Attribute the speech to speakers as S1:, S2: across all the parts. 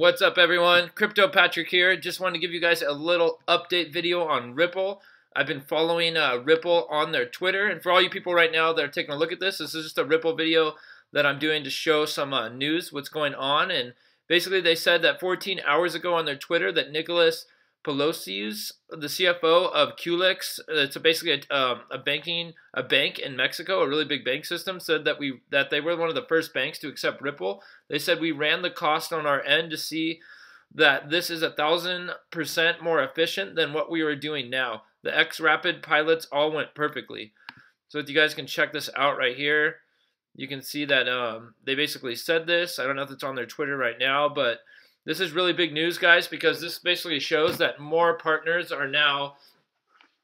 S1: What's up, everyone? Crypto Patrick here. Just wanted to give you guys a little update video on Ripple. I've been following Ripple on their Twitter, and for all you people right now that are taking a look at this is just a Ripple video that I'm doing to show some news, what's going on. And basically, they said that 14 hours ago on their Twitter that Nicholas Pelosi, the CFO of QLEX, it's basically a bank in Mexico, a really big bank system, said that they were one of the first banks to accept Ripple. They said we ran the cost on our end to see that this is 1,000% more efficient than what we were doing now. The Xrapid pilots all went perfectly. So if you guys can check this out right here, you can see that they basically said this. I don't know if it's on their Twitter right now, but this is really big news, guys, because this basically shows that more partners are now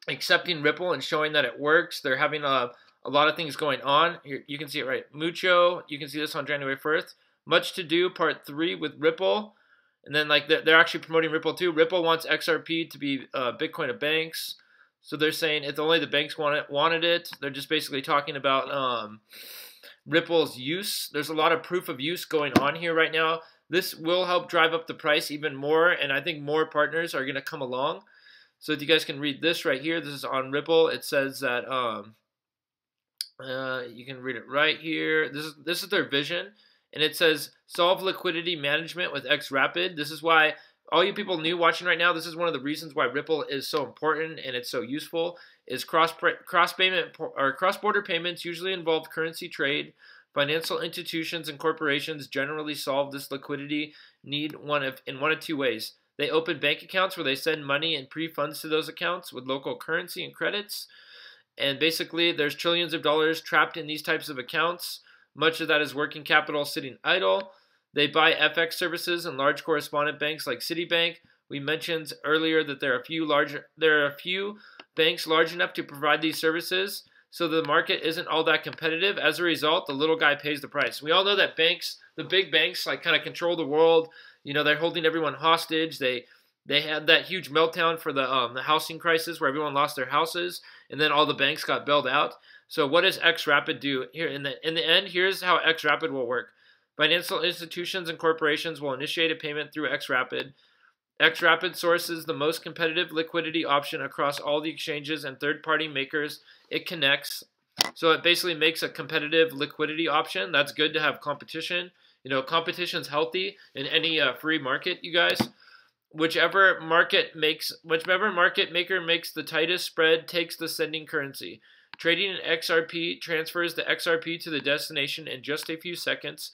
S1: accepting Ripple and showing that it works. They're having a lot of things going on. Here, you can see it right. Mucho, you can see this on January 1st. Much to do, part 3 with Ripple. And then like they're actually promoting Ripple too. Ripple wants XRP to be Bitcoin of banks. So they're saying if only the banks wanted it. They're just basically talking about Ripple's use. There's a lot of proof of use going on here right now. This will help drive up the price even more, and I think more partners are going to come along. So if you guys can read this right here, this is on Ripple. It says that you can read it right here. This is their vision, and it says solve liquidity management with Xrapid. This is why all you people new watching right now, this is one of the reasons why Ripple is so important and it's so useful. Is cross-border payments usually involve currency trade. Financial institutions and corporations generally solve this liquidity need in one of two ways. They open bank accounts where they send money and pre-funds to those accounts with local currency and credits. And basically, there's trillions of dollars trapped in these types of accounts. Much of that is working capital sitting idle. They buy FX services in large correspondent banks like Citibank. We mentioned earlier that there are a few banks large enough to provide these services. So the market isn't all that competitive. As a result, the little guy pays the price. We all know that banks, the big banks, like kind of control the world. You know, they're holding everyone hostage. They had that huge meltdown for the housing crisis where everyone lost their houses, and then all the banks got bailed out. So what does Xrapid do here? In the end, here's how Xrapid will work. Financial institutions and corporations will initiate a payment through Xrapid. Xrapid sources the most competitive liquidity option across all the exchanges and third-party makers it connects. So it basically makes a competitive liquidity option. That's good to have competition. You know, competition's healthy in any free market, you guys. Whichever market maker makes the tightest spread takes the sending currency. Trading in XRP transfers the XRP to the destination in just a few seconds.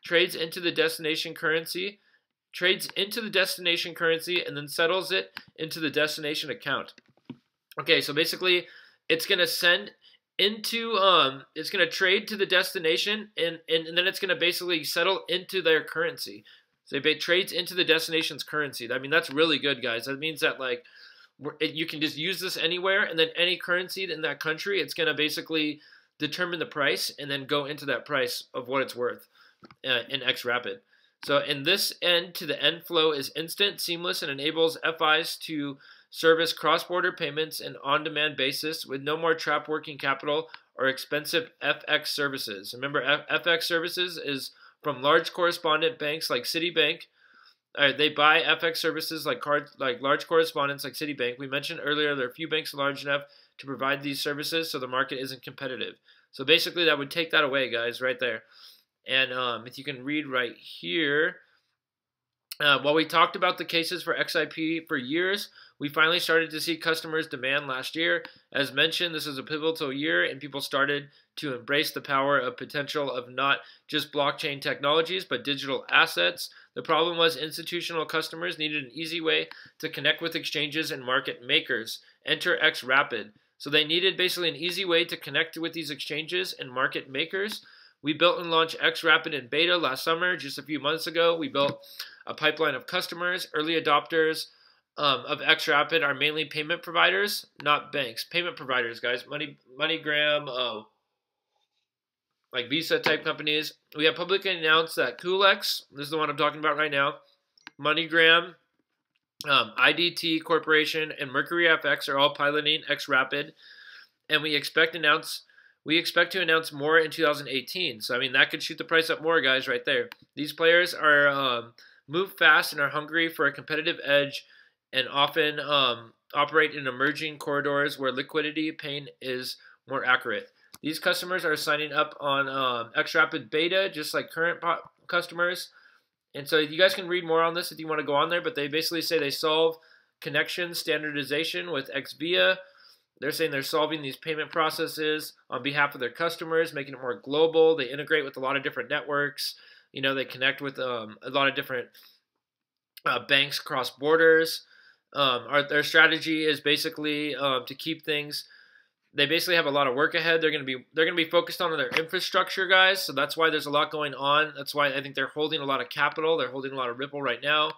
S1: Trades into the destination currency, and then settles it into the destination account. Okay, so basically, it's gonna send into it's gonna trade to the destination, and then it's gonna basically settle into their currency. So it trades into the destination's currency. I mean, that's really good, guys. That means that like you can just use this anywhere, and then any currency in that country, it's gonna basically determine the price and then go into that price of what it's worth in Xrapid. So in this end-to-the-end flow is instant, seamless, and enables FIs to service cross-border payments and on-demand basis with no more trapped working capital or expensive FX services. Remember, FX services is from large correspondent banks like Citibank. They buy FX services like large correspondents like Citibank. We mentioned earlier there are a few banks large enough to provide these services, so the market isn't competitive. So basically, that would take that away, guys, right there. And if you can read right here, while we talked about the cases for XRP for years, we finally started to see customers demand last year. As mentioned, this is a pivotal year, and people started to embrace the power of potential of not just blockchain technologies, but digital assets. The problem was institutional customers needed an easy way to connect with exchanges and market makers. Enter Xrapid. So they needed basically an easy way to connect with these exchanges and market makers. We built and launched Xrapid in beta last summer, just a few months ago. We built a pipeline of customers. Early adopters of Xrapid are mainly payment providers, not banks. Payment providers, guys. MoneyGram, like Visa type companies. We have publicly announced that QLEX, this is the one I'm talking about right now, MoneyGram, IDT Corporation, and Mercury FX are all piloting Xrapid, and we expect to announce more in 2018. So, I mean, that could shoot the price up more, guys, right there. These players are move fast and are hungry for a competitive edge, and often operate in emerging corridors where liquidity pain is more accurate. These customers are signing up on Xrapid beta, just like current customers. And so you guys can read more on this if you want to go on there, but they basically say they solve connection standardization with XVIA. They're saying they're solving these payment processes on behalf of their customers, making it more global. They integrate with a lot of different networks. You know, they connect with a lot of different banks across borders. Their strategy is basically to keep things. They basically have a lot of work ahead. They're going to be focused on their infrastructure, guys. So that's why there's a lot going on. That's why I think they're holding a lot of capital. They're holding a lot of Ripple right now.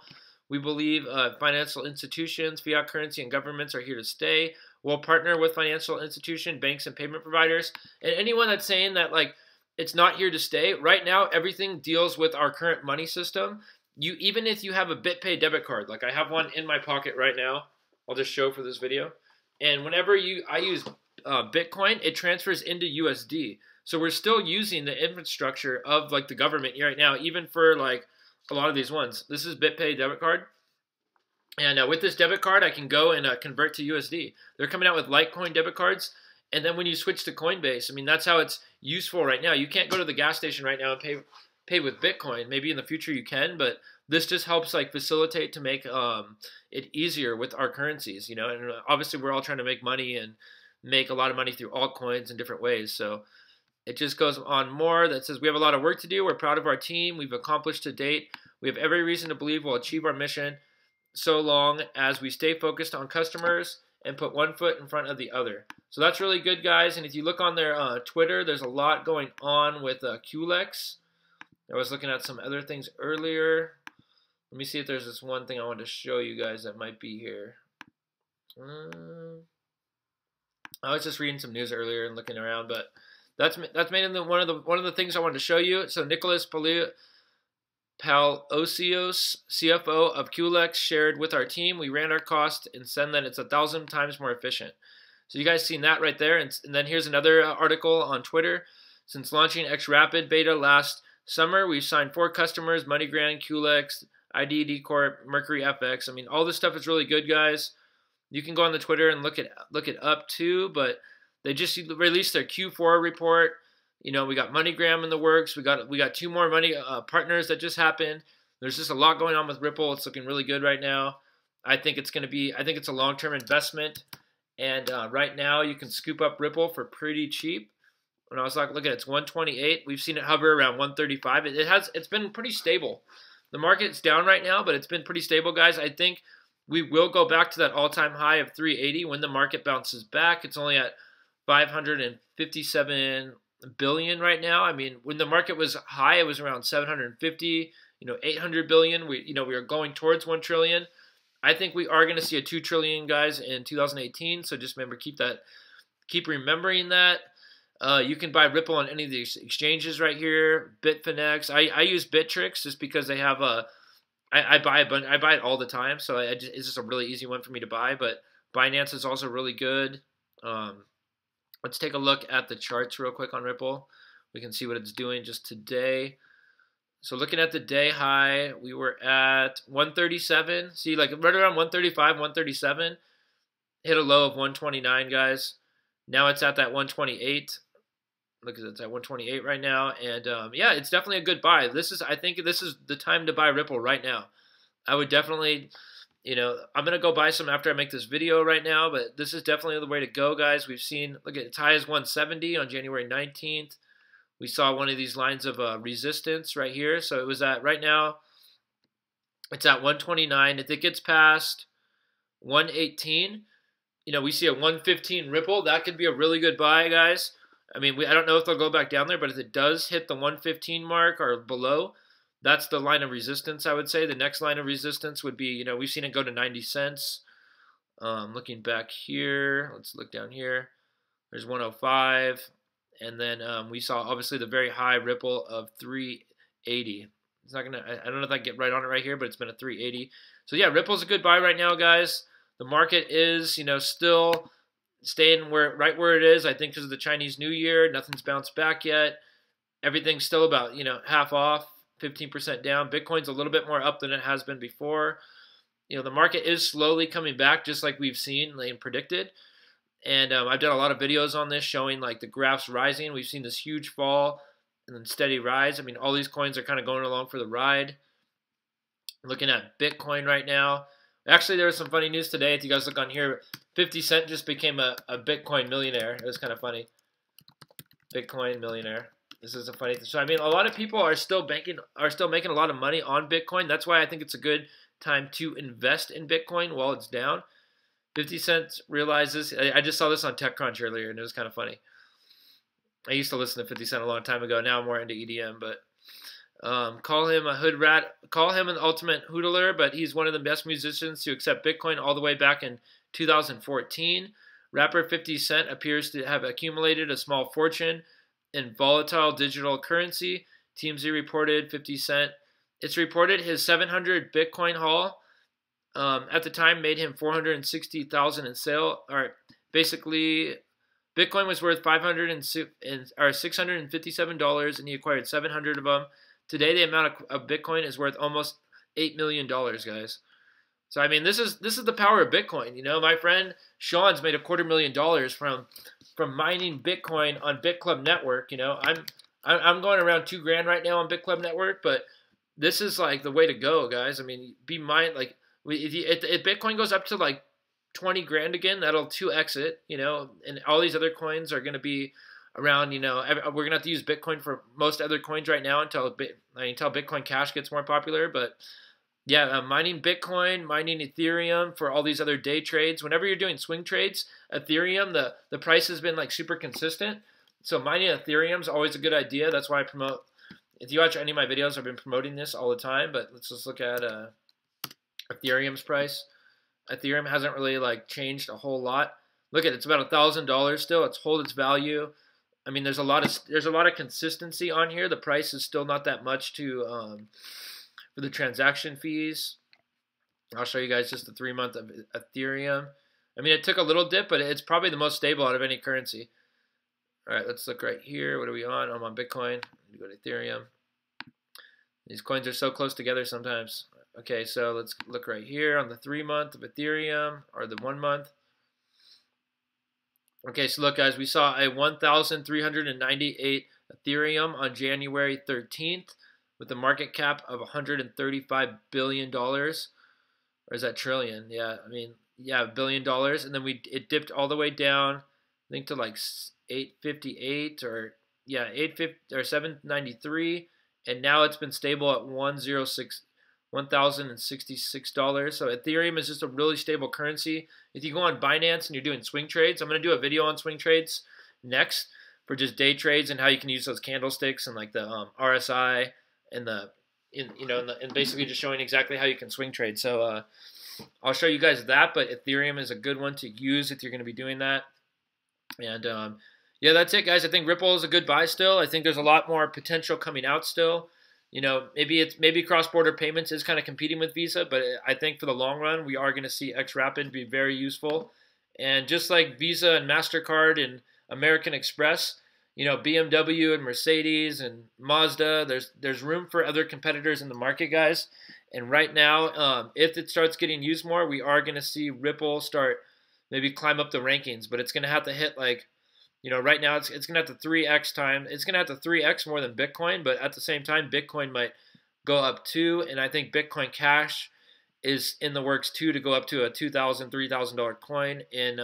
S1: We believe financial institutions, fiat currency, and governments are here to stay. We'll partner with financial institutions, banks, and payment providers. And anyone that's saying that like it's not here to stay, right now everything deals with our current money system. Even if you have a BitPay debit card, like I have one in my pocket right now, I'll just show for this video. And whenever I use Bitcoin, it transfers into USD. So we're still using the infrastructure of like the government right now, even for like a lot of these ones. This is BitPay debit card. And with this debit card, I can go and convert to USD. They're coming out with LITECOIN debit cards. And then when you switch to Coinbase, I mean, that's how it's useful right now. You can't go to the gas station right now and pay with Bitcoin. Maybe in the future you can, but this just helps like facilitate to make it easier with our currencies, you know. And obviously we're all trying to make money and make a lot of money through altcoins in different ways. So it just goes on more that says we have a lot of work to do. We're proud of our team. We've accomplished to date. We have every reason to believe we'll achieve our mission so long as we stay focused on customers and put one foot in front of the other. So that's really good, guys. And if you look on their Twitter, there's a lot going on with QLEX. I was looking at some other things earlier. Let me see if there's this one thing I want to show you guys that might be here. I was just reading some news earlier and looking around, but that's mainly one of the things I wanted to show you. So Nicholas Palacios, CFO of QLEX, shared with our team, we ran our cost and said that it's 1,000 times more efficient. So you guys seen that right there. And then here's another article on Twitter. Since launching Xrapid beta last summer, we've signed 4 customers: MoneyGram, QLEX, IDD Corp, Mercury FX. I mean, all this stuff is really good, guys. You can go on the Twitter and look it up too, but they just released their Q4 report. You know, we got MoneyGram in the works. We got 2 more money partners that just happened. There's just a lot going on with Ripple. It's looking really good right now. I think it's a long-term investment. And right now you can scoop up Ripple for pretty cheap. When I was like, look at it, it's 128. We've seen it hover around 135. It's been pretty stable. The market's down right now, but it's been pretty stable, guys. I think we will go back to that all-time high of 380 when the market bounces back. It's only at 557 billion right now. I mean, when the market was high, it was around 750, 800 billion. We are going towards 1 trillion. I think we are going to see a 2 trillion, guys, in 2018. So just remember, keep remembering that. You can buy Ripple on any of these exchanges right here. Bitfinex. I use Bittrex just because they have I buy it all the time, so it's just a really easy one for me to buy. But Binance is also really good. Let's take a look at the charts real quick on Ripple. We can see what it's doing just today. So looking at the day high, we were at 137. See, like right around 135, 137. Hit a low of 129, guys. Now it's at that 128. Look at it, it's at 128 right now. And yeah, it's definitely a good buy. I think this is the time to buy Ripple right now. I would definitely, I'm going to go buy some after I make this video right now, but this is definitely the way to go, guys. We've seen, look at it, high as 170 on January 19th. We saw one of these lines of resistance right here. So it was at, right now, it's at 129. If it gets past 118, we see a 115 Ripple. That could be a really good buy, guys. I mean, I don't know if they'll go back down there, but if it does hit the 115 mark or below, that's the line of resistance, I would say. The next line of resistance would be, we've seen it go to 90 cents. Looking back here, let's look down here. There's 105. And then we saw, obviously, the very high Ripple of 380. It's not going to, I don't know if I can get right on it right here, but it's been a 380. So, yeah, Ripple's a good buy right now, guys. The market is, still staying right where it is. I think because of the Chinese New Year, nothing's bounced back yet. Everything's still about, half off 15% down. Bitcoin's a little bit more up than it has been before. You know, the market is slowly coming back, just like we've seen and predicted. And I've done a lot of videos on this showing like the graphs rising. We've seen this huge fall and then steady rise. I mean, all these coins are kind of going along for the ride. Looking at Bitcoin right now. Actually, there was some funny news today. If you guys look on here, 50 Cent just became a Bitcoin millionaire. It was kind of funny. Bitcoin millionaire. This is a funny thing. So I mean, a lot of people are still making a lot of money on Bitcoin. That's why I think it's a good time to invest in Bitcoin while it's down. 50 Cent realizes. I just saw this on TechCrunch earlier, and it was kind of funny. I used to listen to 50 Cent a long time ago. Now I'm more into EDM, but call him a hood rat. Call him an ultimate hoodler, but he's one of the best musicians to accept Bitcoin all the way back in 2014. Rapper 50 Cent appears to have accumulated a small fortune in volatile digital currency. TMZ reported 50 Cent. It's reported his 700 Bitcoin haul at the time made him $460,000 in sale. Or basically, Bitcoin was worth $657, and he acquired 700 of them. Today, the amount of Bitcoin is worth almost $8 million, guys. So I mean, this is the power of Bitcoin. You know, my friend Sean's made $250,000 from mining Bitcoin on BitClub network. You know, I'm going around $2 grand right now on BitClub network, but this is like the way to go, guys. I mean, if Bitcoin goes up to like 20 grand again, that'll 2x it. You know, and all these other coins are going to be around. You know, we're gonna have to use Bitcoin for most other coins right now until Bitcoin Cash gets more popular, but. Yeah, mining Bitcoin, mining Ethereum for all these other day trades. Whenever you're doing swing trades, Ethereum, the price has been like super consistent. So mining Ethereum is always a good idea. That's why I promote. If you watch any of my videos, I've been promoting this all the time. But let's just look at Ethereum's price. Ethereum hasn't really like changed a whole lot. Look at it, it's about $1,000 still. It's hold its value. I mean, there's a lot of consistency on here. The price is still not that much to. For the transaction fees, I'll show you guys just the 3-month of Ethereum. I mean, it took a little dip, but it's probably the most stable out of any currency. All right, let's look right here. What are we on? I'm on Bitcoin. Go to Ethereum. These coins are so close together sometimes. Okay, so let's look right here on the 3-month of Ethereum, or the 1 month. Okay, so look, guys, we saw a 1,398 Ethereum on January 13th. With a market cap of $135 billion, or is that trillion? Yeah, I mean, yeah, $1 billion, and then it dipped all the way down, I think to like 858 or yeah, 850 or 793, and now it's been stable at $1,066. So Ethereum is just a really stable currency. If you go on Binance and you're doing swing trades, I'm gonna do a video on swing trades next for just day trades and how you can use those candlesticks and like the RSI. And basically just showing exactly how you can swing trade. So I'll show you guys that, but Ethereum is a good one to use if you're going to be doing that. And yeah, that's it, guys. I think Ripple is a good buy still. I think there's a lot more potential coming out still. You know, maybe cross-border payments is kind of competing with Visa, but I think for the long run, we are going to see Xrapid be very useful. And just like Visa and MasterCard and American Express, you know, BMW and Mercedes and Mazda, there's room for other competitors in the market, guys. And right now, if it starts getting used more, we are going to see Ripple start maybe climb up the rankings. But it's going to have to hit like, you know, right now it's going to have to 3x time. It's going to have to 3x more than Bitcoin. But at the same time, Bitcoin might go up too. And I think Bitcoin Cash is in the works too to go up to a $2,000, $3,000 coin in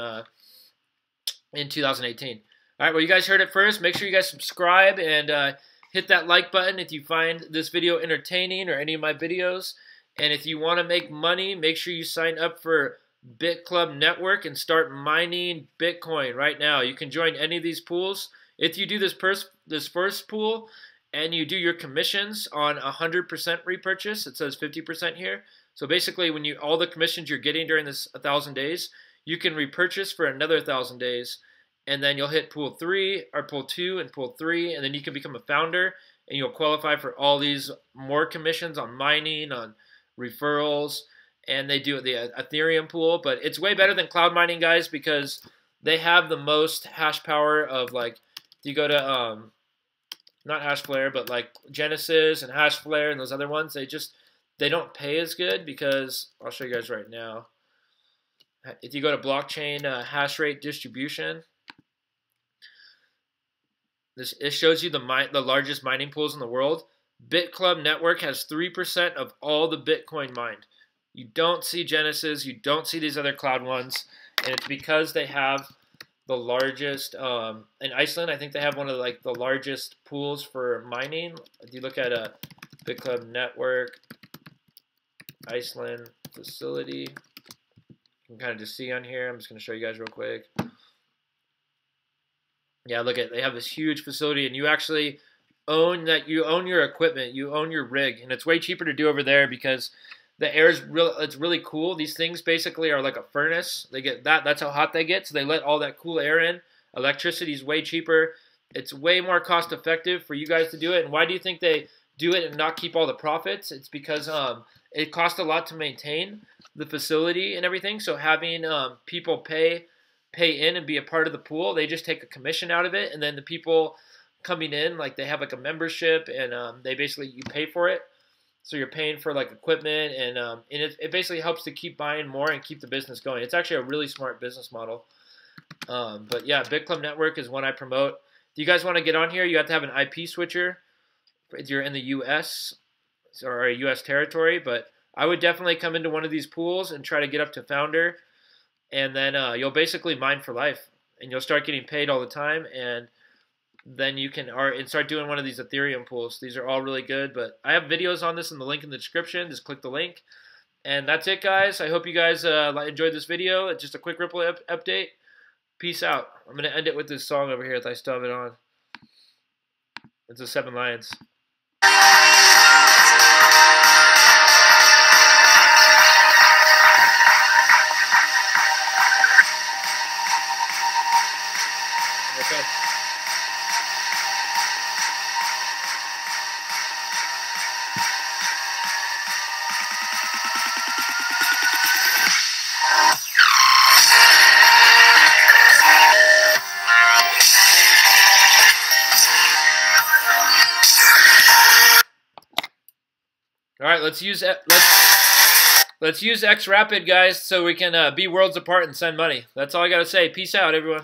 S1: 2018. All right, well, you guys heard it first. Make sure you guys subscribe and hit that like button if you find this video entertaining or any of my videos. And if you want to make money, make sure you sign up for BitClub Network and start mining Bitcoin right now. You can join any of these pools. If you do this first pool and you do your commissions on 100% repurchase, it says 50% here. So basically, when all the commissions you're getting during this 1,000 days, you can repurchase for another 1,000 days. And then you'll hit pool 3 or pool 2 and pool 3, and then you can become a founder, and you'll qualify for all these more commissions on mining, on referrals, and they do the Ethereum pool. But it's way better than cloud mining, guys, because they have the most hash power of like. If you go to not Hashflare, but like Genesis and Hashflare and those other ones, they don't pay as good because I'll show you guys right now. If you go to blockchain hash rate distribution, it shows you the largest mining pools in the world. BitClub network has 3% of all the Bitcoin mined. You don't see Genesis, you don't see these other cloud ones, and it's because they have the largest. In Iceland, I think they have one of the largest pools for mining. If you look at a BitClub network, Iceland facility, you can kind of just see on here. I'm just going to show you guys real quick. Yeah, look at, they have this huge facility, and you actually own that. You own your equipment, you own your rig, and it's way cheaper to do over there because the air is it's really cool. These things basically are like a furnace. They get that's how hot they get, so they let all that cool air in. Electricity is way cheaper. It's way more cost effective for you guys to do it. And why do you think they do it and not keep all the profits? It's because it costs a lot to maintain the facility and everything. So having people pay in and be a part of the pool, they just take a commission out of it, and then the people coming in, like, they have like a membership, and they basically, you pay for it. So you're paying for like equipment, and it basically helps to keep buying more and keep the business going. It's actually a really smart business model. But yeah, BitClub Network is one I promote. If you guys want to get on here, you have to have an IP switcher if you're in the U.S. or a U.S. territory. But I would definitely come into one of these pools and try to get up to founder, and then you'll basically mine for life, and you'll start getting paid all the time, and then you can start doing one of these Ethereum pools. These are all really good, but I have videos on this in the link in the description. Just click the link. And that's it, guys. I hope you guys enjoyed this video. It's just a quick Ripple update. Peace out. I'm going to end it with this song over here if I still have it on. It's the 7 Lions. Okay. All right, let's use Xrapid, guys, so we can be worlds apart and send money. That's all I got to say. Peace out, everyone.